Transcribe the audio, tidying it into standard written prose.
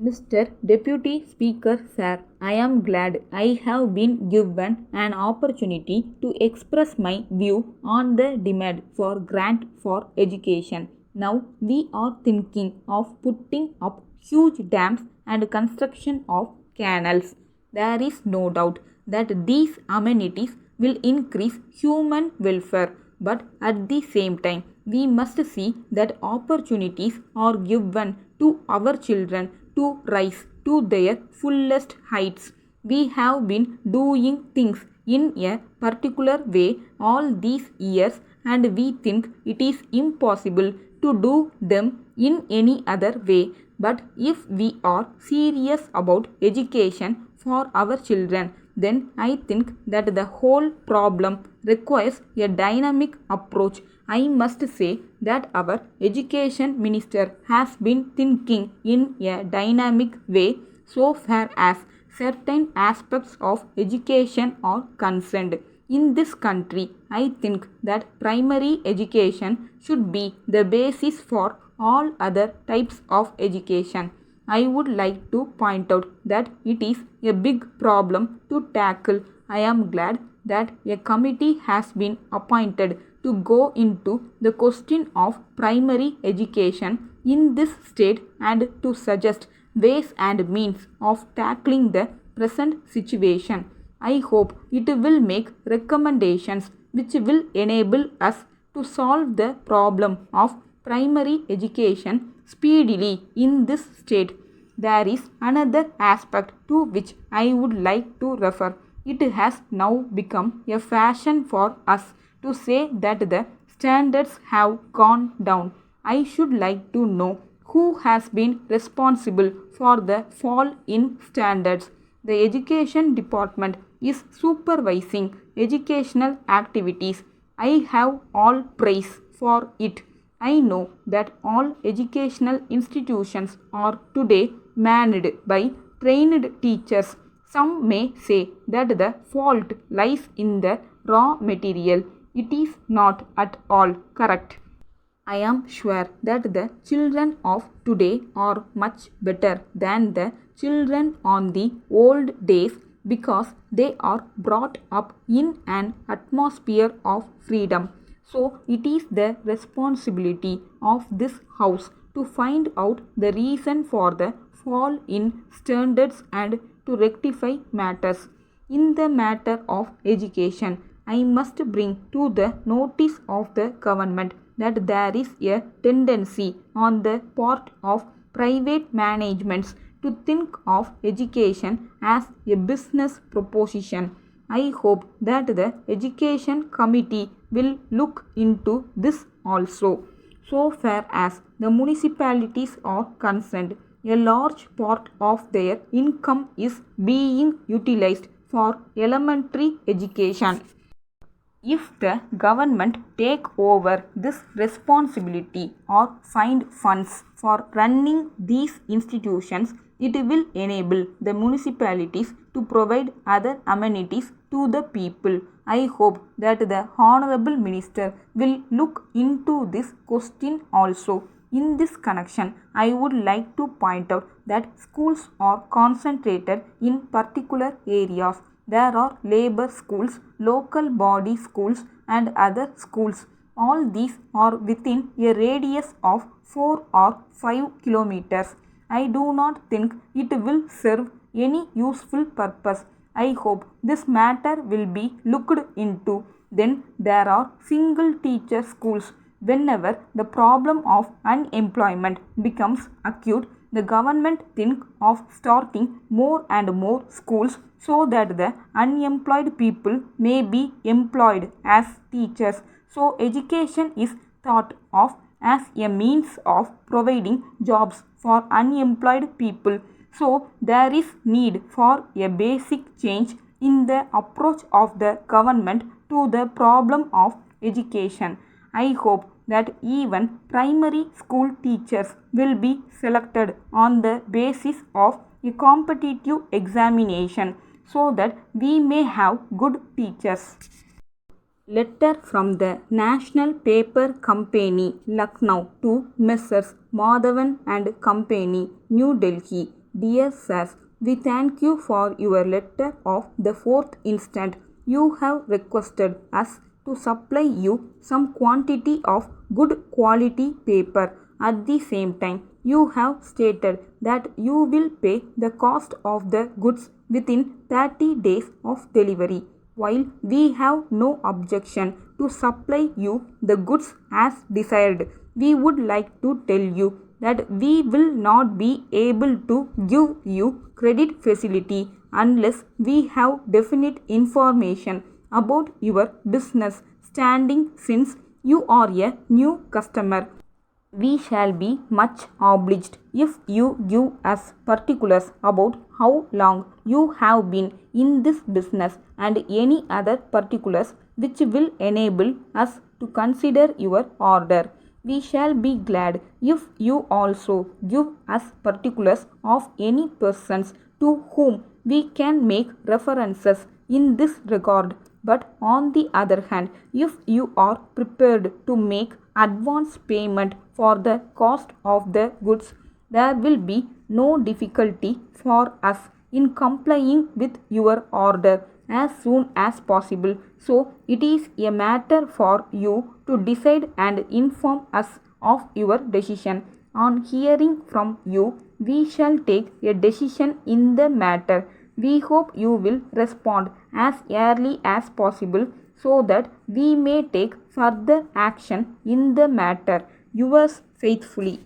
Mr. Deputy Speaker, sir, I am glad I have been given an opportunity to express my view on the demand for grant for education. Now we are thinking of putting up huge dams and construction of canals. There is no doubt that these amenities will increase human welfare, but at the same time, we must see that opportunities are given to our children to rise to their fullest heights. We have been doing things in a particular way all these years, and we think it is impossible to do them in any other way. But if we are serious about education for our children, then I think that the whole problem requires a dynamic approach. I must say that our education minister has been thinking in a dynamic way so far as certain aspects of education are concerned. In this country, I think that primary education should be the basis for all other types of education. I would like to point out that it is a big problem to tackle. I am glad that a committee has been appointed to go into the question of primary education in this state and to suggest ways and means of tackling the present situation. I hope it will make recommendations which will enable us to solve the problem of primary education speedily in this state. There is another aspect to which I would like to refer. It has now become a fashion for us to say that the standards have gone down. I should like to know who has been responsible for the fall in standards. The education department is supervising educational activities. I have all praise for it. I know that all educational institutions are today manned by trained teachers. Some may say that the fault lies in the raw material. It is not at all correct. I am sure that the children of today are much better than the children on the old days because they are brought up in an atmosphere of freedom. So, it is the responsibility of this house to find out the reason for the fall in standards and to rectify matters. In the matter of education, I must bring to the notice of the government that there is a tendency on the part of private managements to think of education as a business proposition. I hope that the education committee will look into this also. So far as the municipalities are concerned, a large part of their income is being utilized for elementary education. If the government take over this responsibility or find funds for running these institutions, it will enable the municipalities to provide other amenities to the people. I hope that the Honorable Minister will look into this question also. In this connection, I would like to point out that schools are concentrated in particular areas. There are labor schools, local body schools, and other schools. All these are within a radius of 4 or 5 kilometers. I do not think it will serve any useful purpose. I hope this matter will be looked into. Then there are single teacher schools. Whenever the problem of unemployment becomes acute, the government think of starting more and more schools so that the unemployed people may be employed as teachers. So education is thought of as a means of providing jobs for unemployed people. So there is need for a basic change in the approach of the government to the problem of education. I hope that even primary school teachers will be selected on the basis of a competitive examination so that we may have good teachers. Letter from the National Paper Company, Lucknow to Messrs. Madhavan and Company, New Delhi, Dear Sir, we thank you for your letter of the 4th instant. You have requested us to supply you some quantity of good quality paper. At the same time, you have stated that you will pay the cost of the goods within 30 days of delivery. While we have no objection to supply you the goods as desired, we would like to tell you that we will not be able to give you credit facility unless we have definite information about your business standing since you are a new customer. We shall be much obliged if you give us particulars about how long you have been in this business and any other particulars which will enable us to consider your order. We shall be glad if you also give us particulars of any persons to whom we can make references in this regard. But on the other hand, if you are prepared to make advance payment for the cost of the goods, there will be no difficulty for us in complying with your order as soon as possible. So, it is a matter for you to decide and inform us of your decision. On hearing from you, we shall take a decision in the matter. We hope you will respond as early as possible so that we may take further action in the matter. Yours faithfully.